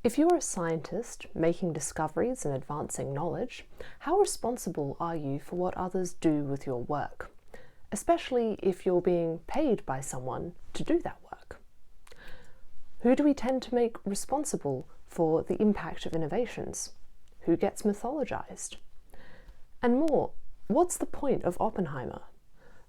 If you are a scientist making discoveries and advancing knowledge, how responsible are you for what others do with your work, especially if you're being paid by someone to do that work? Who do we tend to make responsible for the impact of innovations? Who gets mythologized? And more, what's the point of Oppenheimer?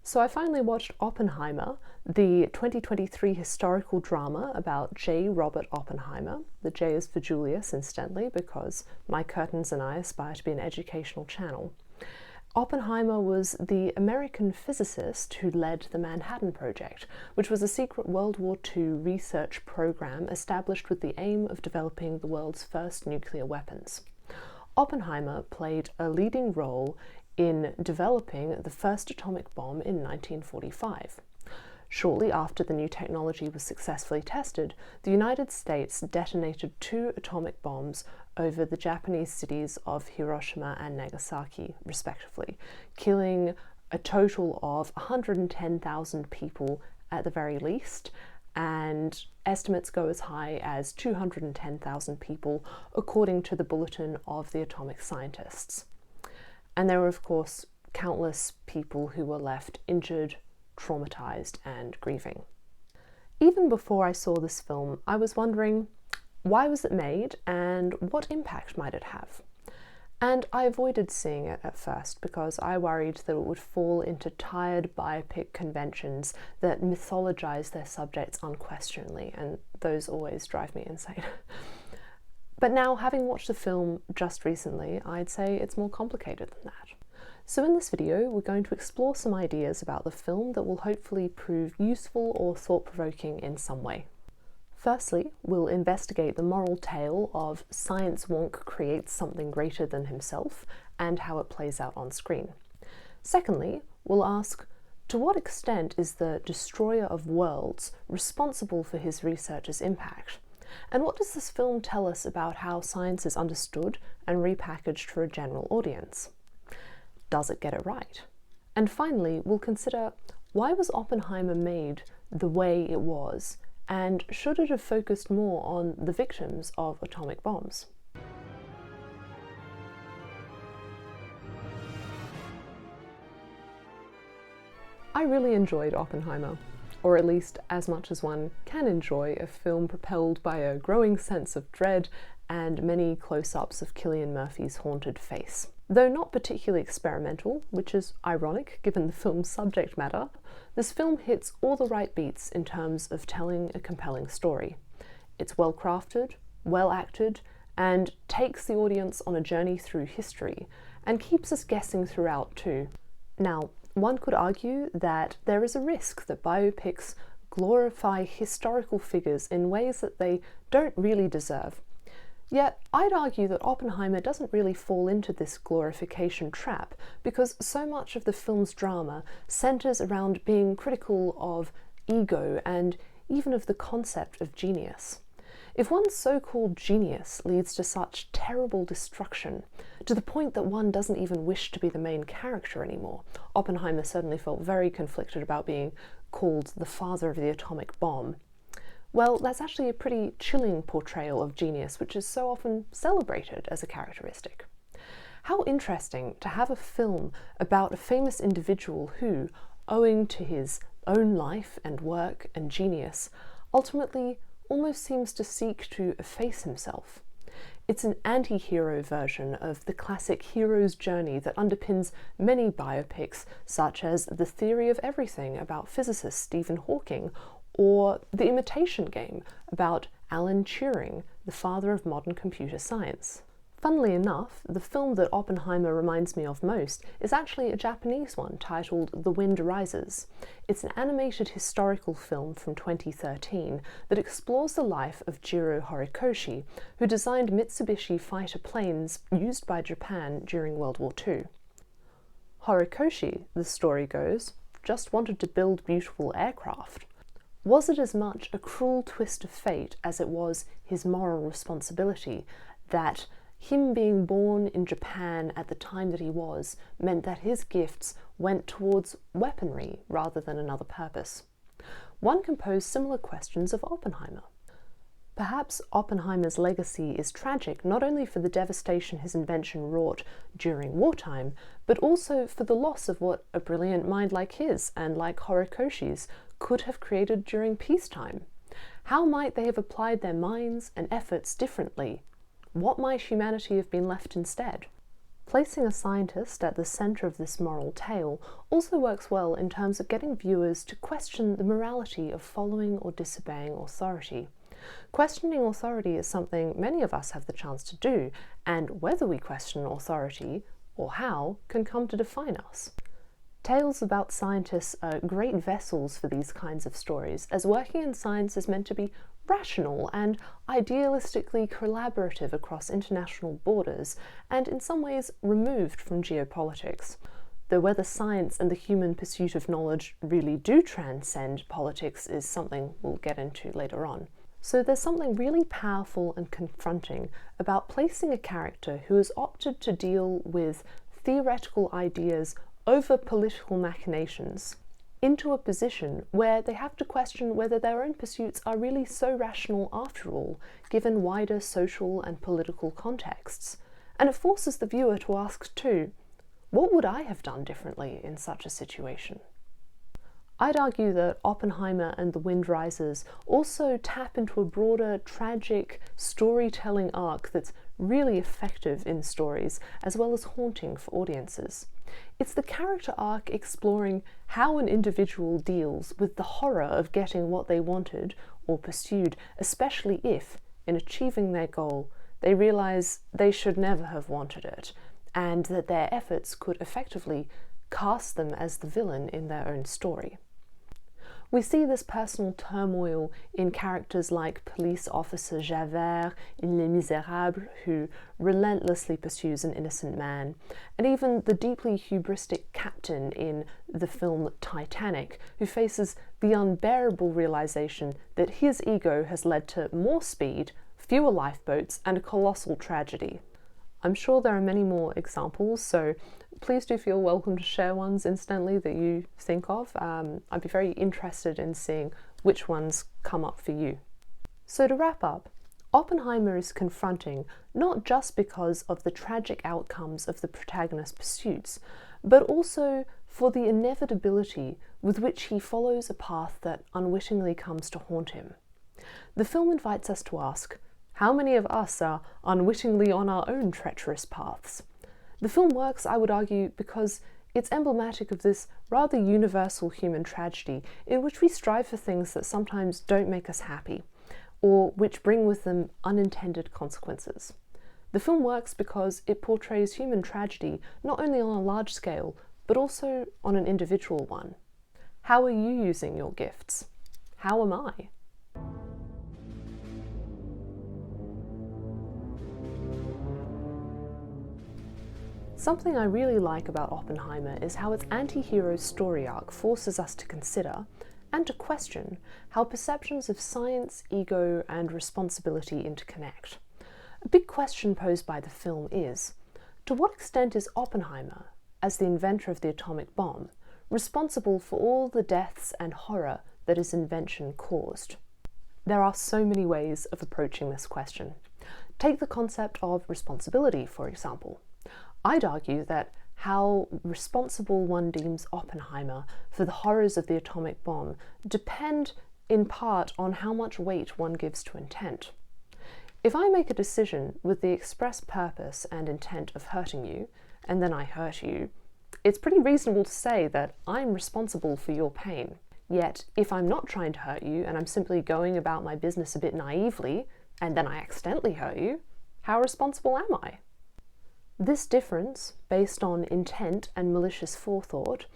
So I finally watched Oppenheimer, the 2023 historical drama about J. Robert Oppenheimer. The J is for Julius, incidentally, because my curtains and I aspire to be an educational channel. Oppenheimer was the American physicist who led the Manhattan Project, which was a secret World War II research program established with the aim of developing the world's first nuclear weapons. Oppenheimer played a leading role in developing the first atomic bomb in 1945. Shortly after the new technology was successfully tested, the United States detonated 2 atomic bombs over the Japanese cities of Hiroshima and Nagasaki, respectively, killing a total of 110,000 people at the very least, and estimates go as high as 210,000 people, according to the Bulletin of the Atomic Scientists. And there were, of course, countless people who were left injured, traumatized, and grieving. Even before I saw this film, I was wondering, why was it made and what impact might it have? And I avoided seeing it at first because I worried that it would fall into tired biopic conventions that mythologize their subjects unquestioningly, and those always drive me insane. But now, having watched the film just recently, I'd say it's more complicated than that. So in this video, we're going to explore some ideas about the film that will hopefully prove useful or thought-provoking in some way. Firstly, we'll investigate the moral tale of science wonk creates something greater than himself and how it plays out on screen. Secondly, we'll ask, to what extent is the destroyer of worlds responsible for his research's impact? And what does this film tell us about how science is understood and repackaged for a general audience? Does it get it right? And finally, we'll consider, why was Oppenheimer made the way it was, and should it have focused more on the victims of atomic bombs? I really enjoyed Oppenheimer, or at least as much as one can enjoy a film propelled by a growing sense of dread and many close-ups of Cillian Murphy's haunted face. Though not particularly experimental, which is ironic given the film's subject matter, this film hits all the right beats in terms of telling a compelling story. It's well crafted, well acted, and takes the audience on a journey through history, and keeps us guessing throughout too. Now, one could argue that there is a risk that biopics glorify historical figures in ways that they don't really deserve. Yet, I'd argue that Oppenheimer doesn't really fall into this glorification trap, because so much of the film's drama centers around being critical of ego and even of the concept of genius. If one's so-called genius leads to such terrible destruction, to the point that one doesn't even wish to be the main character anymore, Oppenheimer certainly felt very conflicted about being called the father of the atomic bomb, well, that's actually a pretty chilling portrayal of genius, which is so often celebrated as a characteristic. How interesting to have a film about a famous individual who, owing to his own life and work and genius, ultimately almost seems to seek to efface himself. It's an anti-hero version of the classic hero's journey that underpins many biopics, such as The Theory of Everything about physicist Stephen Hawking, or The Imitation Game about Alan Turing, the father of modern computer science. Funnily enough, the film that Oppenheimer reminds me of most is actually a Japanese one titled The Wind Rises. It's an animated historical film from 2013 that explores the life of Jiro Horikoshi, who designed Mitsubishi fighter planes used by Japan during World War II. Horikoshi, the story goes, just wanted to build beautiful aircraft. Was it as much a cruel twist of fate as it was his moral responsibility that him being born in Japan at the time that he was meant that his gifts went towards weaponry rather than another purpose? One can pose similar questions of Oppenheimer. Perhaps Oppenheimer's legacy is tragic not only for the devastation his invention wrought during wartime, but also for the loss of what a brilliant mind like his and like Horikoshi's could have created during peacetime. How might they have applied their minds and efforts differently? What might humanity have been left instead? Placing a scientist at the centre of this moral tale also works well in terms of getting viewers to question the morality of following or disobeying authority. Questioning authority is something many of us have the chance to do, and whether we question authority, or how, can come to define us. Tales about scientists are great vessels for these kinds of stories, as working in science is meant to be rational and idealistically collaborative across international borders, and in some ways removed from geopolitics. Though whether science and the human pursuit of knowledge really do transcend politics is something we'll get into later on. So there's something really powerful and confronting about placing a character who has opted to deal with theoretical ideas over political machinations into a position where they have to question whether their own pursuits are really so rational after all, given wider social and political contexts. And it forces the viewer to ask too, what would I have done differently in such a situation? I'd argue that Oppenheimer and The Wind Rises also tap into a broader, tragic storytelling arc that's really effective in stories, as well as haunting for audiences. It's the character arc exploring how an individual deals with the horror of getting what they wanted or pursued, especially if, in achieving their goal, they realise they should never have wanted it, and that their efforts could effectively cast them as the villain in their own story. We see this personal turmoil in characters like police officer Javert in Les Misérables, who relentlessly pursues an innocent man, and even the deeply hubristic captain in the film Titanic, who faces the unbearable realization that his ego has led to more speed, fewer lifeboats, and a colossal tragedy. I'm sure there are many more examples, so please do feel welcome to share ones instantly that you think of. I'd be very interested in seeing which ones come up for you. So to wrap up, Oppenheimer is confronting not just because of the tragic outcomes of the protagonist's pursuits, but also for the inevitability with which he follows a path that unwittingly comes to haunt him. The film invites us to ask, how many of us are unwittingly on our own treacherous paths? The film works, I would argue, because it's emblematic of this rather universal human tragedy in which we strive for things that sometimes don't make us happy, or which bring with them unintended consequences. The film works because it portrays human tragedy not only on a large scale, but also on an individual one. How are you using your gifts? How am I? Something I really like about Oppenheimer is how its anti-hero story arc forces us to consider, and to question, how perceptions of science, ego, and responsibility interconnect. A big question posed by the film is, to what extent is Oppenheimer, as the inventor of the atomic bomb, responsible for all the deaths and horror that his invention caused? There are so many ways of approaching this question. Take the concept of responsibility, for example. I'd argue that how responsible one deems Oppenheimer for the horrors of the atomic bomb depend in part on how much weight one gives to intent. If I make a decision with the express purpose and intent of hurting you, and then I hurt you, it's pretty reasonable to say that I'm responsible for your pain. Yet, if I'm not trying to hurt you and I'm simply going about my business a bit naively, and then I accidentally hurt you, how responsible am I? This difference, based on intent and malicious forethought,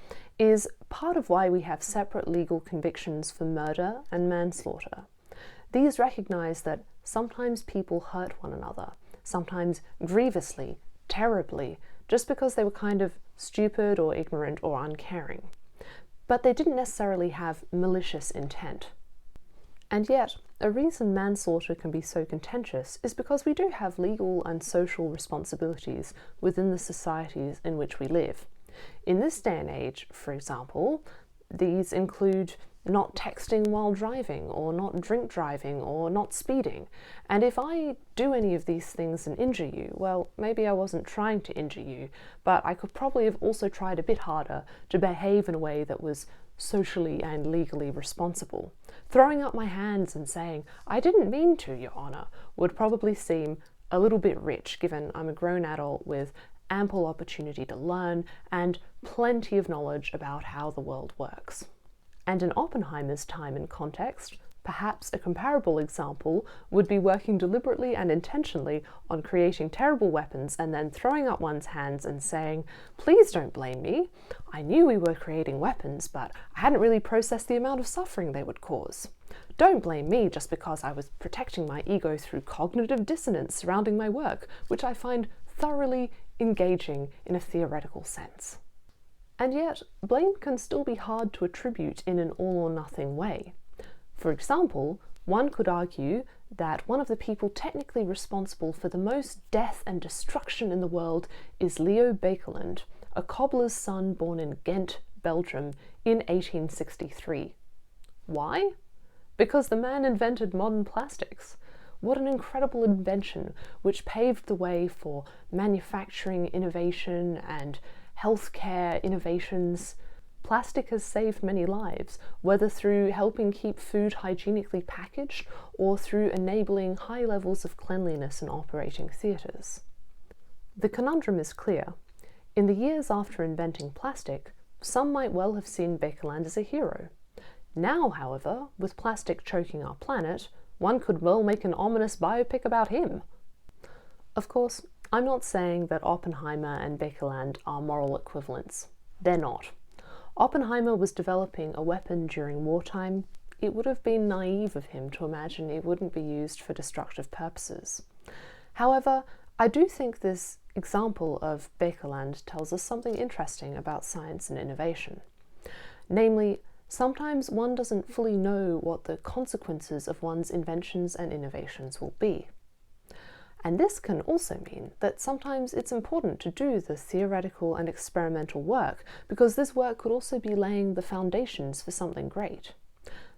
is part of why we have separate legal convictions for murder and manslaughter. These recognize that sometimes people hurt one another, sometimes grievously, terribly, just because they were kind of stupid or ignorant or uncaring. But they didn't necessarily have malicious intent. And yet, a reason manslaughter can be so contentious is because we do have legal and social responsibilities within the societies in which we live. In this day and age, for example, these include not texting while driving, or not drink driving, or not speeding. And if I do any of these things and injure you, well, maybe I wasn't trying to injure you, but I could probably have also tried a bit harder to behave in a way that was socially and legally responsible. Throwing up my hands and saying, "I didn't mean to, Your Honour," would probably seem a little bit rich, given I'm a grown adult with ample opportunity to learn and plenty of knowledge about how the world works. And in Oppenheimer's time and context, perhaps a comparable example would be working deliberately and intentionally on creating terrible weapons and then throwing up one's hands and saying, "Please don't blame me. I knew we were creating weapons, but I hadn't really processed the amount of suffering they would cause. Don't blame me just because I was protecting my ego through cognitive dissonance surrounding my work, which I find thoroughly engaging in a theoretical sense." And yet, blame can still be hard to attribute in an all-or-nothing way. For example, one could argue that one of the people technically responsible for the most death and destruction in the world is Leo Baekeland, a cobbler's son born in Ghent, Belgium, in 1863. Why? Because the man invented modern plastics. What an incredible invention, which paved the way for manufacturing innovation and healthcare innovations. Plastic has saved many lives, whether through helping keep food hygienically packaged or through enabling high levels of cleanliness in operating theatres. The conundrum is clear. In the years after inventing plastic, some might well have seen Baekeland as a hero. Now, however, with plastic choking our planet, one could well make an ominous biopic about him. Of course, I'm not saying that Oppenheimer and Baekeland are moral equivalents. They're not. Oppenheimer was developing a weapon during wartime. It would have been naive of him to imagine it wouldn't be used for destructive purposes. However, I do think this example of Baekeland tells us something interesting about science and innovation. Namely, sometimes one doesn't fully know what the consequences of one's inventions and innovations will be. And this can also mean that sometimes it's important to do the theoretical and experimental work, because this work could also be laying the foundations for something great.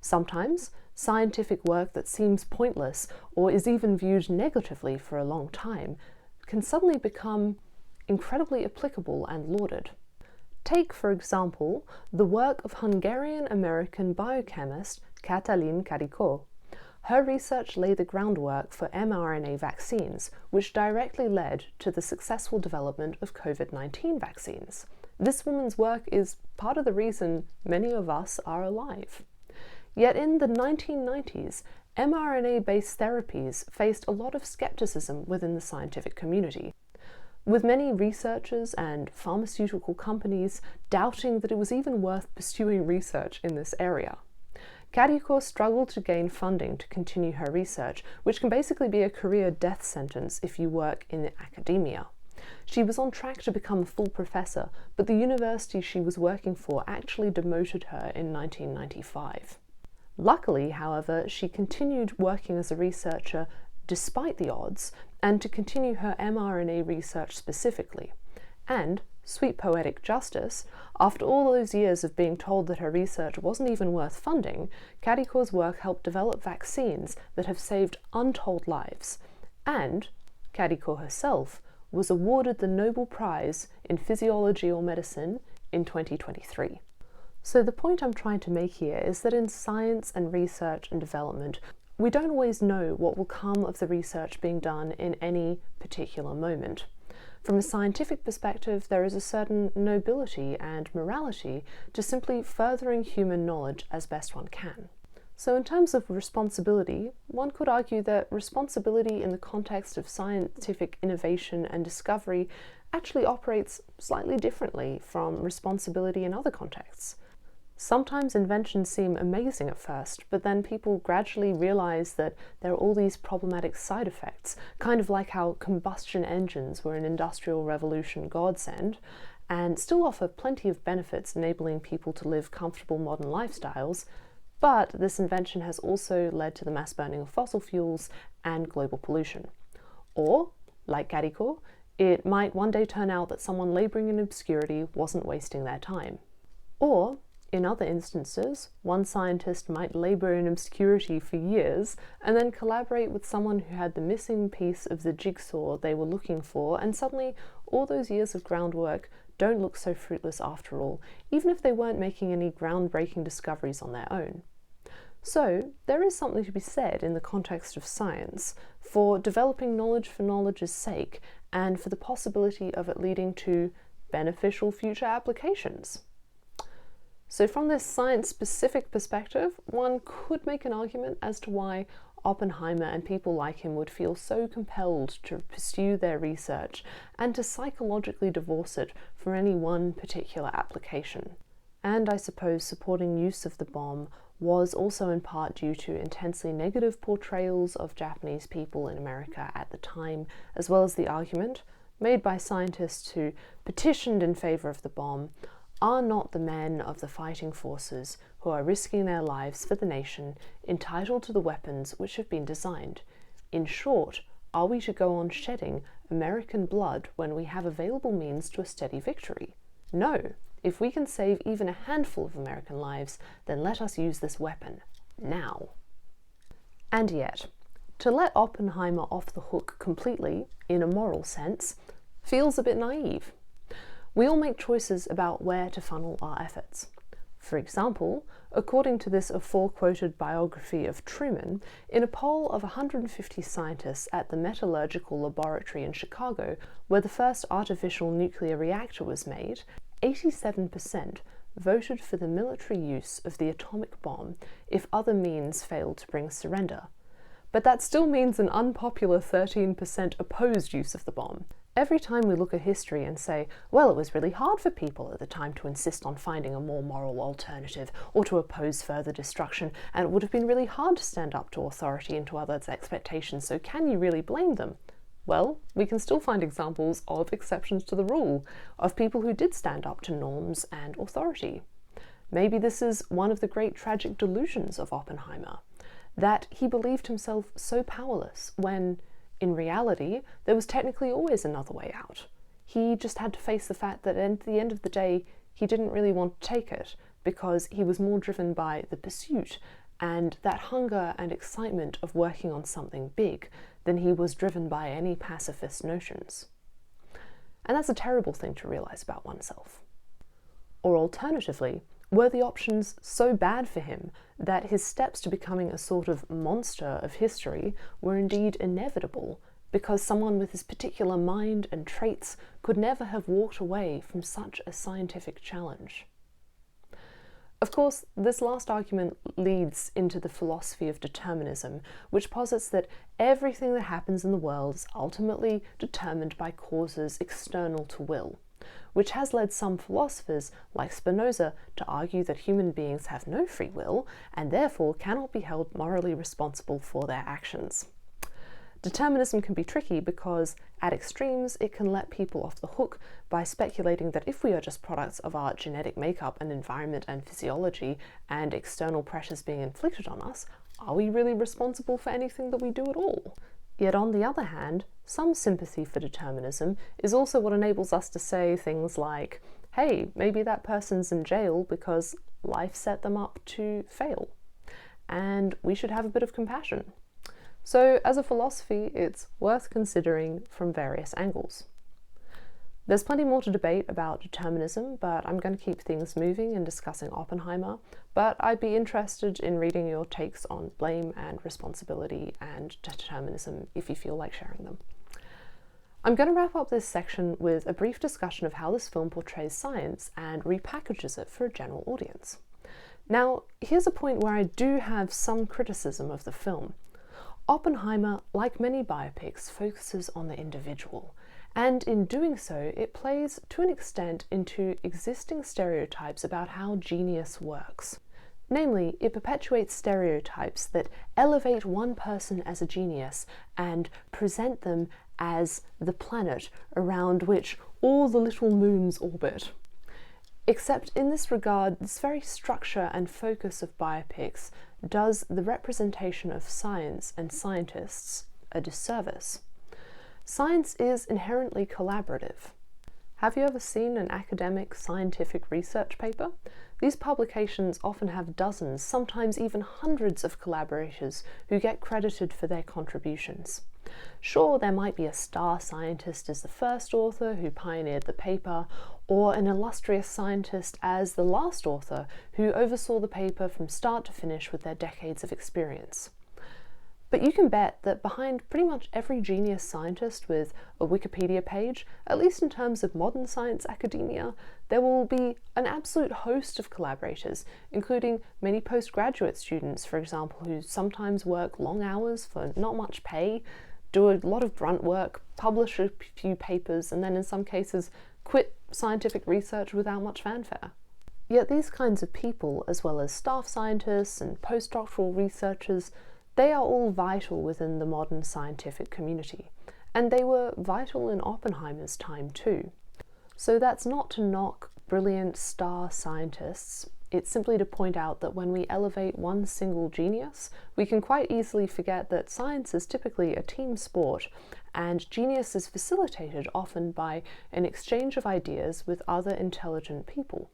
Sometimes scientific work that seems pointless or is even viewed negatively for a long time can suddenly become incredibly applicable and lauded. Take, for example, the work of Hungarian-American biochemist Katalin Karikó. Her research laid the groundwork for mRNA vaccines, which directly led to the successful development of COVID-19 vaccines. This woman's work is part of the reason many of us are alive. Yet in the 1990s, mRNA-based therapies faced a lot of skepticism within the scientific community, with many researchers and pharmaceutical companies doubting that it was even worth pursuing research in this area. Karikó struggled to gain funding to continue her research, which can basically be a career death sentence if you work in academia. She was on track to become a full professor, but the university she was working for actually demoted her in 1995. Luckily, however, she continued working as a researcher despite the odds, and to continue her mRNA research specifically. And, sweet poetic justice, after all those years of being told that her research wasn't even worth funding, Karikó's work helped develop vaccines that have saved untold lives. And Karikó herself was awarded the Nobel Prize in Physiology or Medicine in 2023. So the point I'm trying to make here is that in science and research and development, we don't always know what will come of the research being done in any particular moment. From a scientific perspective, there is a certain nobility and morality to simply furthering human knowledge as best one can. So in terms of responsibility, one could argue that responsibility in the context of scientific innovation and discovery actually operates slightly differently from responsibility in other contexts. Sometimes inventions seem amazing at first, but then people gradually realize that there are all these problematic side effects, kind of like how combustion engines were an industrial revolution godsend, and still offer plenty of benefits enabling people to live comfortable modern lifestyles, but this invention has also led to the mass burning of fossil fuels and global pollution. Or, like Karikó, it might one day turn out that someone labouring in obscurity wasn't wasting their time. Or, In other instances, one scientist might labour in obscurity for years and then collaborate with someone who had the missing piece of the jigsaw they were looking for, and suddenly all those years of groundwork don't look so fruitless after all, even if they weren't making any groundbreaking discoveries on their own. So, there is something to be said in the context of science for developing knowledge for knowledge's sake and for the possibility of it leading to beneficial future applications. So from this science-specific perspective, one could make an argument as to why Oppenheimer and people like him would feel so compelled to pursue their research and to psychologically divorce it from any one particular application. And I suppose supporting use of the bomb was also in part due to intensely negative portrayals of Japanese people in America at the time, as well as the argument made by scientists who petitioned in favour of the bomb are not the men of the fighting forces who are risking their lives for the nation entitled to the weapons which have been designed. In short, are we to go on shedding American blood when we have available means to a steady victory? No. If we can save even a handful of American lives, then let us use this weapon, now. And yet, to let Oppenheimer off the hook completely, in a moral sense, feels a bit naive. We all make choices about where to funnel our efforts. For example, according to this aforequoted biography of Truman, in a poll of 150 scientists at the Metallurgical Laboratory in Chicago, where the first artificial nuclear reactor was made, 87% voted for the military use of the atomic bomb if other means failed to bring surrender. But that still means an unpopular 13% opposed use of the bomb. Every time we look at history and say, well, it was really hard for people at the time to insist on finding a more moral alternative or to oppose further destruction, and it would have been really hard to stand up to authority and to others' expectations, so can you really blame them? Well, we can still find examples of exceptions to the rule, of people who did stand up to norms and authority. Maybe this is one of the great tragic delusions of Oppenheimer, that he believed himself so powerless when, in reality, there was technically always another way out. He just had to face the fact that at the end of the day, he didn't really want to take it, because he was more driven by the pursuit and that hunger and excitement of working on something big than he was driven by any pacifist notions. And that's a terrible thing to realize about oneself. Or alternatively, were the options so bad for him that his steps to becoming a sort of monster of history were indeed inevitable, because someone with his particular mind and traits could never have walked away from such a scientific challenge? Of course, this last argument leads into the philosophy of determinism, which posits that everything that happens in the world is ultimately determined by causes external to will, which has led some philosophers, like Spinoza, to argue that human beings have no free will and therefore cannot be held morally responsible for their actions. Determinism can be tricky because, at extremes, it can let people off the hook by speculating that if we are just products of our genetic makeup and environment and physiology and external pressures being inflicted on us, are we really responsible for anything that we do at all? Yet on the other hand, some sympathy for determinism is also what enables us to say things like, hey, maybe that person's in jail because life set them up to fail, and we should have a bit of compassion. So as a philosophy, it's worth considering from various angles. There's plenty more to debate about determinism, but I'm going to keep things moving and discussing Oppenheimer, but I'd be interested in reading your takes on blame and responsibility and determinism if you feel like sharing them. I'm going to wrap up this section with a brief discussion of how this film portrays science and repackages it for a general audience. Now, here's a point where I do have some criticism of the film. Oppenheimer, like many biopics, focuses on the individual, and in doing so, it plays to an extent into existing stereotypes about how genius works. Namely, it perpetuates stereotypes that elevate one person as a genius and present them as the planet around which all the little moons orbit. Except in this regard, this very structure and focus of biopics does the representation of science and scientists a disservice. Science is inherently collaborative. Have you ever seen an academic scientific research paper? These publications often have dozens, sometimes even hundreds of collaborators who get credited for their contributions. Sure, there might be a star scientist as the first author who pioneered the paper, or an illustrious scientist as the last author who oversaw the paper from start to finish with their decades of experience. But you can bet that behind pretty much every genius scientist with a Wikipedia page, at least in terms of modern science academia, there will be an absolute host of collaborators, including many postgraduate students, for example, who sometimes work long hours for not much pay, do a lot of grunt work, publish a few papers, and then in some cases quit scientific research without much fanfare. Yet these kinds of people, as well as staff scientists and postdoctoral researchers, they are all vital within the modern scientific community, and they were vital in Oppenheimer's time too. So that's not to knock brilliant star scientists, it's simply to point out that when we elevate one single genius, we can quite easily forget that science is typically a team sport, and genius is facilitated often by an exchange of ideas with other intelligent people.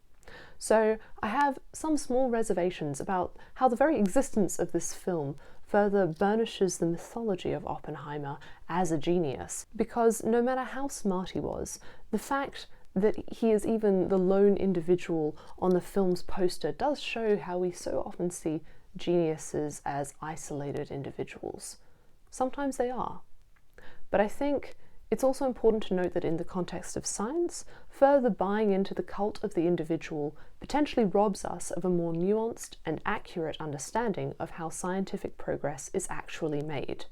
So I have some small reservations about how the very existence of this film further burnishes the mythology of Oppenheimer as a genius, because no matter how smart he was, the fact that he is even the lone individual on the film's poster does show how we so often see geniuses as isolated individuals. Sometimes they are. But I think it's also important to note that in the context of science, further buying into the cult of the individual potentially robs us of a more nuanced and accurate understanding of how scientific progress is actually made.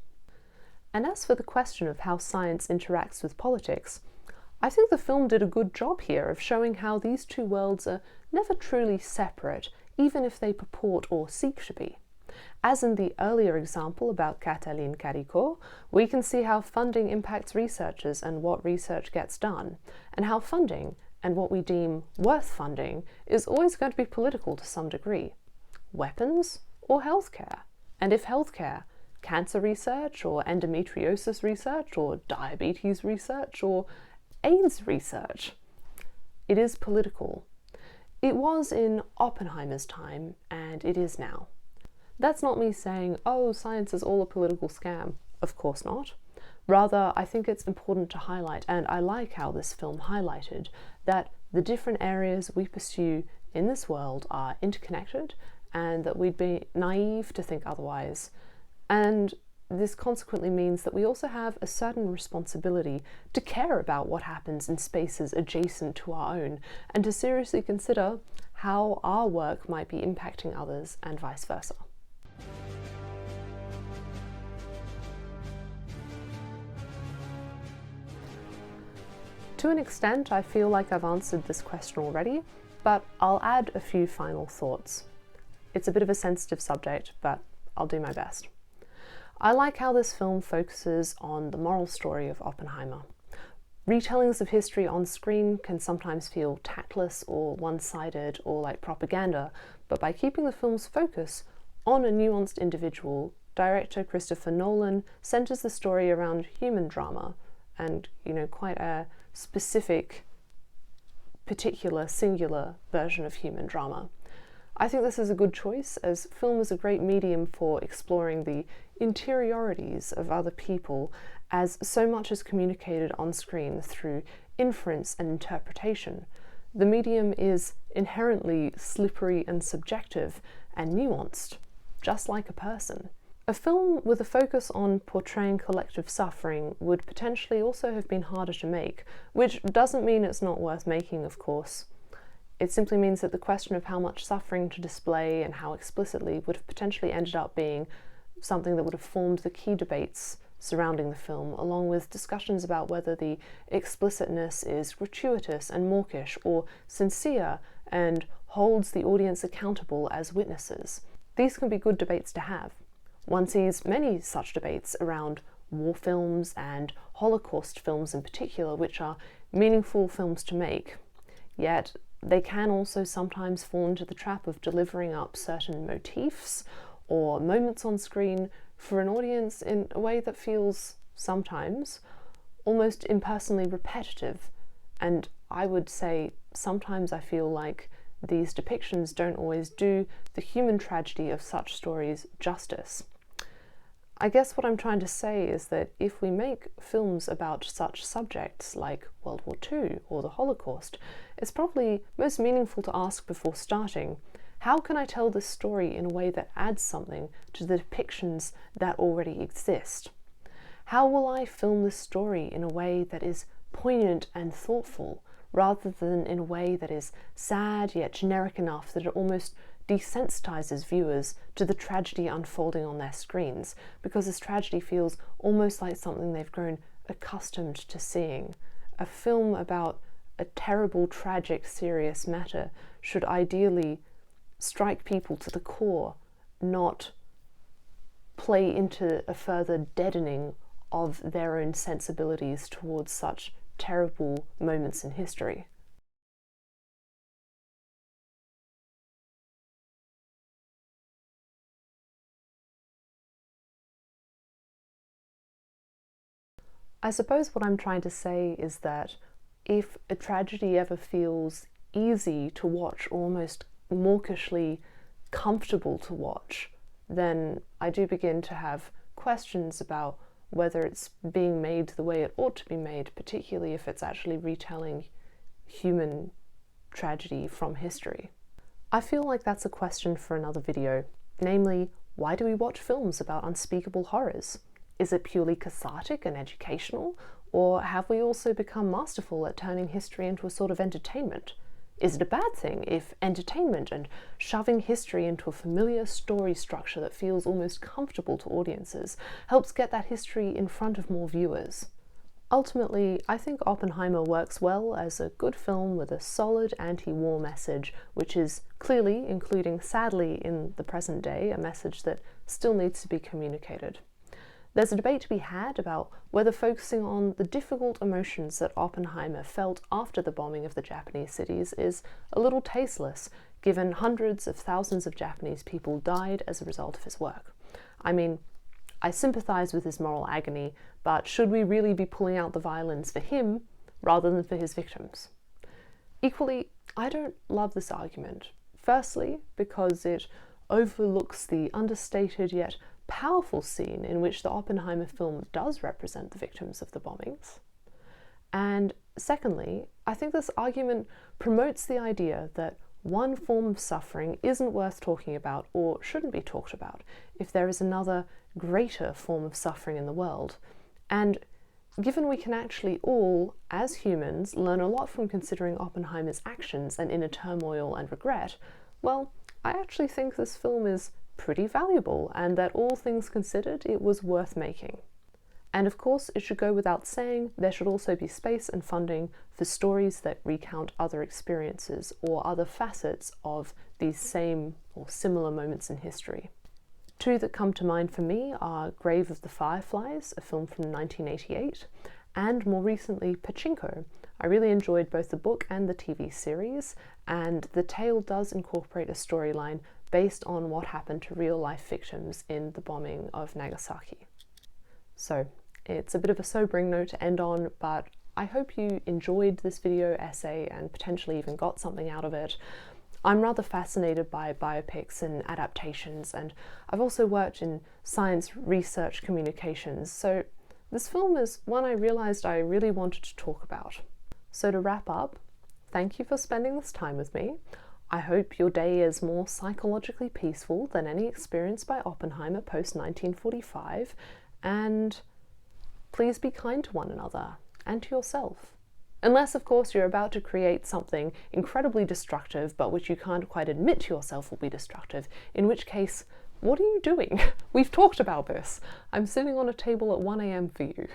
And as for the question of how science interacts with politics, I think the film did a good job here of showing how these two worlds are never truly separate, even if they purport or seek to be. As in the earlier example about Katalin Karikó, we can see how funding impacts researchers and what research gets done, and how funding, and what we deem worth funding, is always going to be political to some degree. Weapons or healthcare? And if healthcare, cancer research or endometriosis research or diabetes research or AIDS research? It is political. It was in Oppenheimer's time, and it is now. That's not me saying, oh, science is all a political scam. Of course not. Rather, I think it's important to highlight, and I like how this film highlighted, that the different areas we pursue in this world are interconnected, and that we'd be naive to think otherwise. And this consequently means that we also have a certain responsibility to care about what happens in spaces adjacent to our own, and to seriously consider how our work might be impacting others and vice versa. To an extent, I feel like I've answered this question already, but I'll add a few final thoughts. It's a bit of a sensitive subject, but I'll do my best. I like how this film focuses on the moral story of Oppenheimer. Retellings of history on screen can sometimes feel tactless or one-sided or like propaganda, but by keeping the film's focus on a nuanced individual, director Christopher Nolan centers the story around human drama and, quite a specific, particular, singular version of human drama. I think this is a good choice, as film is a great medium for exploring the interiorities of other people, as so much is communicated on screen through inference and interpretation. The medium is inherently slippery and subjective and nuanced, just like a person. A film with a focus on portraying collective suffering would potentially also have been harder to make, which doesn't mean it's not worth making, of course. It simply means that the question of how much suffering to display and how explicitly would have potentially ended up being something that would have formed the key debates surrounding the film, along with discussions about whether the explicitness is gratuitous and mawkish or sincere and holds the audience accountable as witnesses. These can be good debates to have. One sees many such debates around war films and Holocaust films in particular, which are meaningful films to make. Yet they can also sometimes fall into the trap of delivering up certain motifs or moments on screen for an audience in a way that feels sometimes almost impersonally repetitive, and I would say sometimes I feel like these depictions don't always do the human tragedy of such stories justice. I guess what I'm trying to say is that if we make films about such subjects like World War II or the Holocaust, it's probably most meaningful to ask before starting, how can I tell this story in a way that adds something to the depictions that already exist? How will I film this story in a way that is poignant and thoughtful, rather than in a way that is sad yet generic enough that it almost desensitizes viewers to the tragedy unfolding on their screens, because this tragedy feels almost like something they've grown accustomed to seeing. A film about a terrible, tragic, serious matter should ideally strike people to the core, not play into a further deadening of their own sensibilities towards such terrible moments in history. I suppose what I'm trying to say is that if a tragedy ever feels easy to watch, almost mawkishly comfortable to watch, then I do begin to have questions about whether it's being made the way it ought to be made, particularly if it's actually retelling human tragedy from history. I feel like that's a question for another video, namely, why do we watch films about unspeakable horrors? Is it purely cathartic and educational, or have we also become masterful at turning history into a sort of entertainment? Is it a bad thing if entertainment and shoving history into a familiar story structure that feels almost comfortable to audiences helps get that history in front of more viewers? Ultimately, I think Oppenheimer works well as a good film with a solid anti-war message, which is clearly, including sadly in the present day, a message that still needs to be communicated. There's a debate to be had about whether focusing on the difficult emotions that Oppenheimer felt after the bombing of the Japanese cities is a little tasteless, given hundreds of thousands of Japanese people died as a result of his work. I mean, I sympathize with his moral agony, but should we really be pulling out the violins for him rather than for his victims? Equally, I don't love this argument. Firstly, because it overlooks the understated yet powerful scene in which the Oppenheimer film does represent the victims of the bombings. And secondly, I think this argument promotes the idea that one form of suffering isn't worth talking about or shouldn't be talked about if there is another greater form of suffering in the world. And given we can actually all, as humans, learn a lot from considering Oppenheimer's actions and inner turmoil and regret, well, I actually think this film is pretty valuable, and that all things considered, it was worth making. And of course, it should go without saying, there should also be space and funding for stories that recount other experiences or other facets of these same or similar moments in history. Two that come to mind for me are Grave of the Fireflies, a film from 1988, and more recently, Pachinko. I really enjoyed both the book and the TV series, and the tale does incorporate a storyline based on what happened to real-life victims in the bombing of Nagasaki. So, it's a bit of a sobering note to end on, but I hope you enjoyed this video essay and potentially even got something out of it. I'm rather fascinated by biopics and adaptations, and I've also worked in science research communications, so this film is one I realized I really wanted to talk about. So to wrap up, thank you for spending this time with me. I hope your day is more psychologically peaceful than any experience by Oppenheimer post-1945, and please be kind to one another and to yourself. Unless, of course, you're about to create something incredibly destructive but which you can't quite admit to yourself will be destructive, in which case, what are you doing? We've talked about this. I'm sitting on a table at 1 AM for you.